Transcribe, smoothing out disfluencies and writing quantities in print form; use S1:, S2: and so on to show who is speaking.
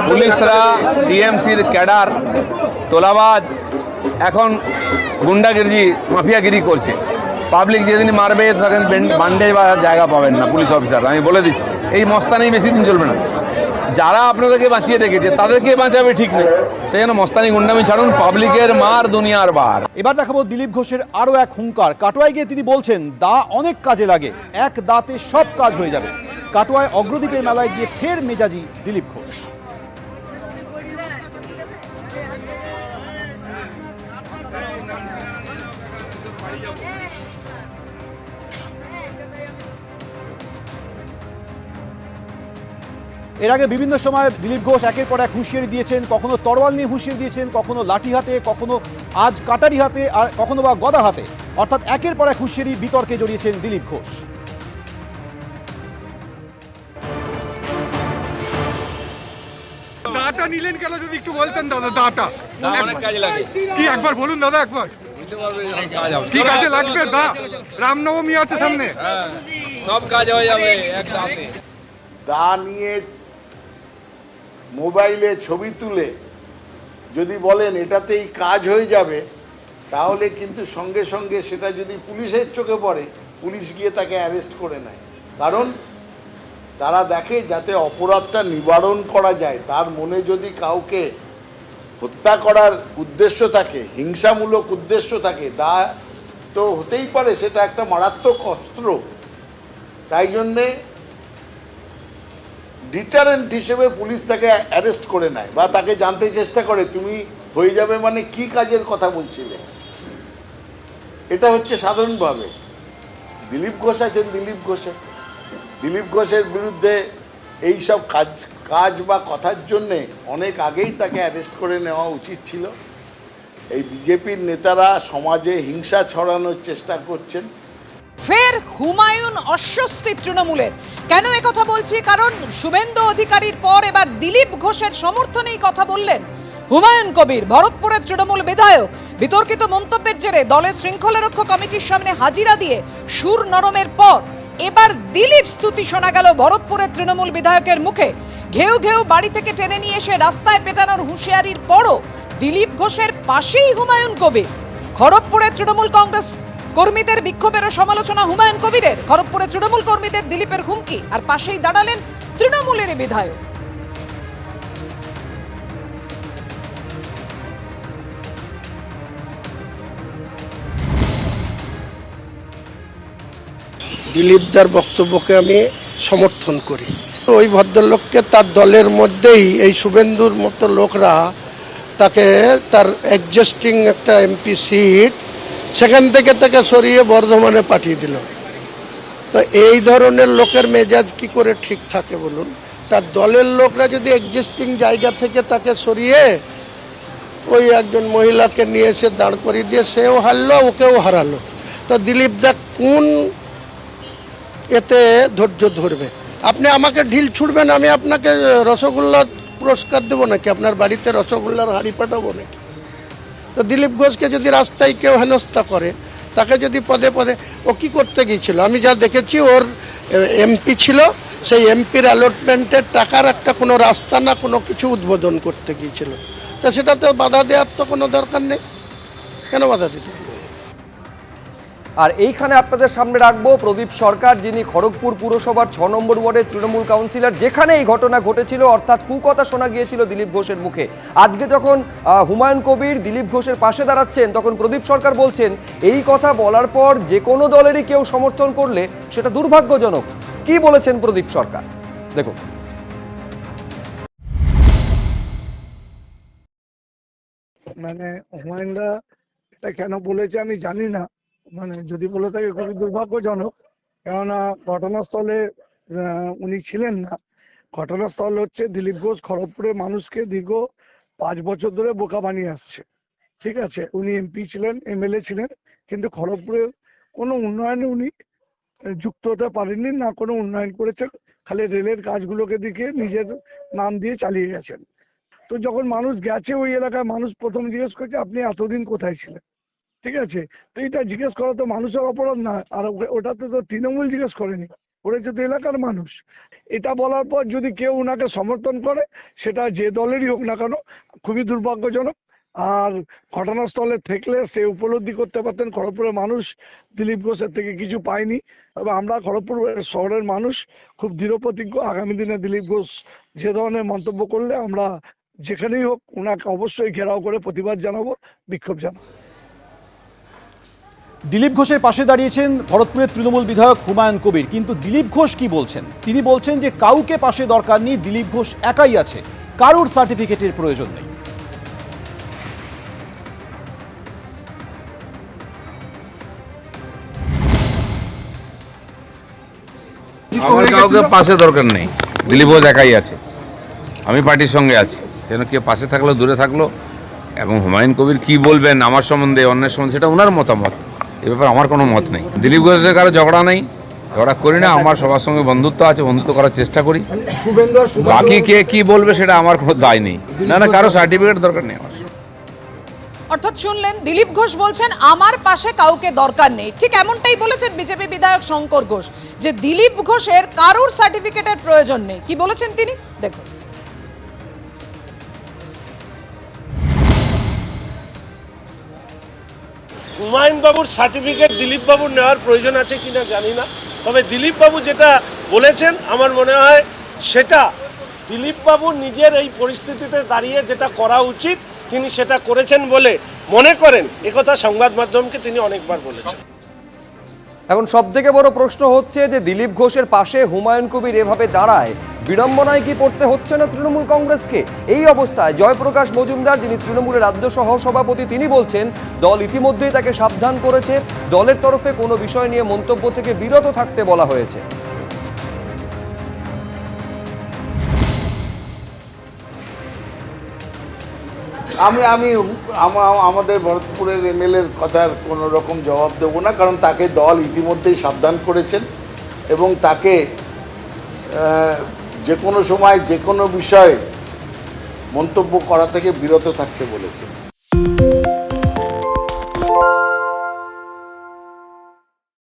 S1: পুলিশরা টিএমসির ক্যাডার তোলাবাজ এখন গুন্ডাগিরি মাফিয়াগিরি করছে। পাবলিক যেদিন মারবে তখন বান্ডে বা জায়গা পাবেন না পুলিশ অফিসার, আমি বলে দিচ্ছি। এই মস্তানি বেশি দিন চলবে না। যারা আপনাদেরকে বাঁচিয়ে রেখেছে তাদেরকে বাঁচাবে ঠিক নেই, সেই জন্য মস্তানি গুন্ডামি ছাড়ুন, পাবলিকের মার দুনিয়ার বার।
S2: এবার দেখাবো দিলীপ ঘোষের আরও এক হুঙ্কার। কাটোয়ায় গিয়ে তিনি বলছেন দা অনেক কাজে লাগে, এক দাঁতে সব কাজ হয়ে যাবে। কাটোয়ায় অগ্রদ্বীপের মেলায় গিয়ে ফের মেজাজি দিলীপ ঘোষ। এর আগে বিভিন্ন সময় দিলীপ ঘোষ একের পর এক হুঁশিয়ারি দিয়েছেন, কখনো তরোয়াল নিয়ে হুঁশিয়ারি দিয়েছেন, কখনো লাঠি হাতে, কখনো আজ কাটারি হাতে, আর কখনো বা গদা হাতে। অর্থাৎ একের পর এক হুঁশিয়ারি বিতর্কে জড়িয়েছেন দিলীপ ঘোষ।
S3: দাটা নিলেন কেন যদি একটু বলতেন দাদা? দাটা
S1: অনেক কাজে লাগে।
S3: কি একবার বলুন দাদা, একবার কি কাজে লাগবে? দা রামনবমী আছে সামনে,
S1: সব কাজ হয়ে যাবে এক দাঁতে।
S4: দা নিয়ে মোবাইলে ছবি তুলে যদি বলেন এটাতেই কাজ হয়ে যাবে, তাহলে কিন্তু সঙ্গে সঙ্গে সেটা যদি পুলিশের চোখে পড়ে, পুলিশ গিয়ে তাকে অ্যারেস্ট করে নেয়। কারণ তারা দেখে যাতে অপরাধটা নিবারণ করা যায়। তার মনে যদি কাউকে হত্যা করার উদ্দেশ্য থাকে, হিংসামূলক উদ্দেশ্য থাকে, দা তো হতেই পারে সেটা একটা মারাত্মক অস্ত্র। তাই জন্যে ডিটারেন্ট হিসেবে পুলিশ তাকে অ্যারেস্ট করে নেয় বা তাকে জানতে চেষ্টা করে তুমি হয়ে যাবে মানে কি কাজের কথা বলছিলে। এটা হচ্ছে সাধারণভাবে। দিলীপ ঘোষ আছেন, দিলীপ ঘোষের বিরুদ্ধে এই সব কাজ বা কথার জন্যে অনেক আগেই তাকে অ্যারেস্ট করে নেওয়া উচিত ছিল। এই বিজেপির নেতারা সমাজে হিংসা ছড়ানোর চেষ্টা করছেন।
S5: ফের হুমায়ুন অস্বস্তি তৃণমূলের। কেন একথা বলছি? কারণ শুভেন্দু অধিকারীর পর এবার দিলীপ ঘোষের সমর্থনেই কথা বললেন হুমায়ুন কবির, ভরতপুরের তৃণমূল বিধায়ক। বিতর্কিত মন্তব্যের জেরে দলের শৃঙ্খলারক্ষা কমিটির সামনে হাজিরা দিয়ে সুর নরমের পর এবার দিলীপ স্তুতি শোনা গেল ভরতপুরের তৃণমূল বিধায়কের মুখে। ঘেউ ঘেউ বাড়ি থেকে টেনে নিয়ে এসে রাস্তায় পেটানোর হুঁশিয়ারির পরও দিলীপ ঘোষের পাশেই হুমায়ুন কবির। খড়গপুরের তৃণমূল কংগ্রেস কর্মীদের বিক্ষোভেরও সমালোচনা হুমায়ুন কবিরের। খড়গপুরে তৃণমূল কর্মীদের দিলীপের হুমকি, আর পাশেই দাঁড়ালেন তৃণমূলের বিধায়ক।
S6: দিলীপদার বক্তব্যকে আমি সমর্থন করি। ওই ভদ্রলোককে তার দলের মধ্যেই এই শুভেন্দুর মতো লোকরা তাকে তার এক্সিস্টিং একটা এমপি সিট সেখান থেকে তাকে সরিয়ে বর্ধমানে পাঠিয়ে দিল। তো এই ধরনের লোকের মেজাজ কি করে ঠিক থাকে বলুন? তার দলের লোকরা যদি এক্সিস্টিং জায়গা থেকে তাকে সরিয়ে ওই একজন মহিলাকে নিয়ে এসে দাঁড় করিয়ে দিয়ে সেও হারলো, ওকেও হারালো, তো দিলীপদা কোন এতে ধৈর্য ধরবে? আপনি আমাকে ঢিল ছুড়বেন, আমি আপনাকে রসগোল্লা পুরস্কার দেবো নাকি? আপনার বাড়িতে রসগোল্লার হাঁড়ি পাঠাবো নাকি? তো দিলীপ ঘোষকে যদি রাস্তায় কেউ হেনস্থা করে, তাকে যদি পদে পদে, ও কি করতে গিয়েছিল? আমি যা দেখেছি ওর এমপি ছিল, সেই এমপির অ্যালটমেন্টের টাকার একটা কোনো রাস্তা না কোনো কিছু উদ্বোধন করতে গিয়েছিল। তা সেটা তো বাধা দেওয়ার তো কোনো দরকার নেই, কেন বাধা দিতে?
S7: আর এইখানে আপনাদের সামনে রাখবো প্রদীপ সরকার, যিনি খড়গপুর পুরসভার 6 নম্বর ওয়ার্ডের তৃণমূল কাউন্সিলর, যেখানে এই ঘটনা ঘটেছিল, অর্থাৎ কুকথা শোনা গিয়েছিল দিলীপ ঘোষের মুখে। আজকে যখন হুমায়ুন কবির দিলীপ ঘোষের পাশে দাঁড়াচ্ছেন, তখন প্রদীপ সরকার বলছেন এই কথা বলার পর যে কোনো দলেরই কেউ সমর্থন করলে সেটা দুর্ভাগ্যজনক। কি বলেছেন প্রদীপ সরকার দেখুন।
S8: মানে হুমায়ুনদা এটা কেন বলেছে আমি জানি না, মানে যদি বলে থাকে খুবই দুর্ভাগ্যজনক। কেননা ঘটনাস্থলে উনি ছিলেন না। ঘটনাস্থল হচ্ছে দিলীপ ঘোষ খড়গপুরের মানুষকে দীর্ঘ 5 বছর ধরে বোকা বানিয়ে আসছে। ঠিক আছে, উনি এমপি ছিলেন, এমএলএ ছিলেন, কিন্তু খড়গপুরের কোনো উন্নয়নে উনি যুক্ত হতে পারেননি, না কোনো উন্নয়ন করেছেন। খালি রেলের কাজগুলোকে দিকে নিজের নাম দিয়ে চালিয়ে গেছেন। তো যখন মানুষ গেছে ওই এলাকায়, মানুষ প্রথম জিজ্ঞেস করছে আপনি এতদিন কোথায় ছিলেন? ঠিক আছে, তো এটা জিজ্ঞেস করা তো মানুষের অপরাধ না, আর ওটাতে তো তৃণমূল জিজ্ঞেস করেনি, করেছে তো এলাকার মানুষ। এটা বলার পর যদি কেউ ওনাকে সমর্থন করে, সেটা যে দলেরই হোক না কেন, খুবই দুর্ভাগ্যজনক। আর ঘটনাস্থলে থাকলে সে উপলব্ধি করতে পারতেন খড়গপুরের মানুষ দিলীপ ঘোষের থেকে কিছু পায়নি। তবে আমরা খড়গপুর শহরের মানুষ খুব দৃঢ়প্রতিজ্ঞ, আগামী দিনে দিলীপ ঘোষ যে ধরনের মন্তব্য করলে আমরা যেখানেই হোক ওনাকে অবশ্যই ঘেরাও করে প্রতিবাদ জানাবো, বিক্ষোভ জানাবো।
S2: দিলীপ ঘোষের পাশে দাঁড়িয়েছেন ভরতপুরের তৃণমূল বিধায়ক হুমায়ুন কবির, কিন্তু দিলীপ ঘোষ কি বলছেন? তিনি বলছেন যে কাউকে পাশে দরকার নেই, দিলীপ ঘোষ একাই আছে, কারুর সার্টিফিকেটের প্রয়োজন নেই।
S1: আমার কাউকে পাশে দরকার নেই, দিলীপ ঘোষ একাই আছে, আমি পার্টির সঙ্গে আছি। যেন কেউ পাশে থাকলো দূরে থাকলো, এবং হুমায়ুন কবির কি বলবেন আমার সম্বন্ধে অন্যের সম্বন্ধে সেটা ওনার মতামত, এ ব্যাপারে আমার কোনো মত নেই। দিলীপ ঘোষের কারো ঝগড়া নেই, ঝগড়া করি না, আমার সবার সঙ্গে বন্ধুত্ব আছে, বন্ধুত্ব করার চেষ্টা করি। বাকি কে কি বলবে সেটা আমার কোনো দায় নেই। না না, কারো সার্টিফিকেট দরকার নেই আমার।
S5: অর্থাৎ শুনলেন, দিলীপ ঘোষ বলছেন আমার পাশে কাউকে দরকার নেই। ঠিক এমনটাই বলেছেন বিজেপি বিধায়ক শঙ্কর ঘোষ, যে দিলীপ ঘোষের কারুর সার্টিফিকেটের প্রয়োজন নেই। কি বলেছেন তিনি, দেখুন।
S9: হুমায়ুন বাবুর সার্টিফিকেট দিলীপ বাবুর নেওয়ার প্রয়োজন আছে কিনা জানি না, তবে দিলীপ বাবু যেটা বলেছেন আমার মনে হয় সেটা দিলীপ বাবু নিজের এই পরিস্থিতিতে দাঁড়িয়ে যেটা করা উচিত তিনি সেটা করেছেন বলে মনে করেন, একথা সংবাদ মাধ্যমকে তিনি অনেকবার বলেছেন।
S7: এখন সব থেকে বড় প্রশ্ন হচ্ছে যে দিলীপ ঘোষের পাশে হুমায়ুন কবির এভাবে দাঁড়ায়, বিড়ম্বনায় কি পড়তে হচ্ছে না তৃণমূল কংগ্রেসকে? এই অবস্থায় জয়প্রকাশ মজুমদার, যিনি তৃণমূলের রাজ্য সহসভাপতি, তিনি বলছেন দল ইতিমধ্যেই তাকে সাবধান করেছে, দলের তরফে কোনো বিষয় নিয়ে মন্তব্য থেকে বিরত থাকতে বলা হয়েছে।
S4: আমাদের ভরতপুরের এমএলএর কথার কোনো রকম জবাব দেবো না, কারণ তাকে দল ইতিমধ্যেই সাবধান করেছেন এবং তাকে যে কোনো সময় যে কোনো বিষয়ে মন্তব্য করা থেকে বিরত থাকতে বলেছেন।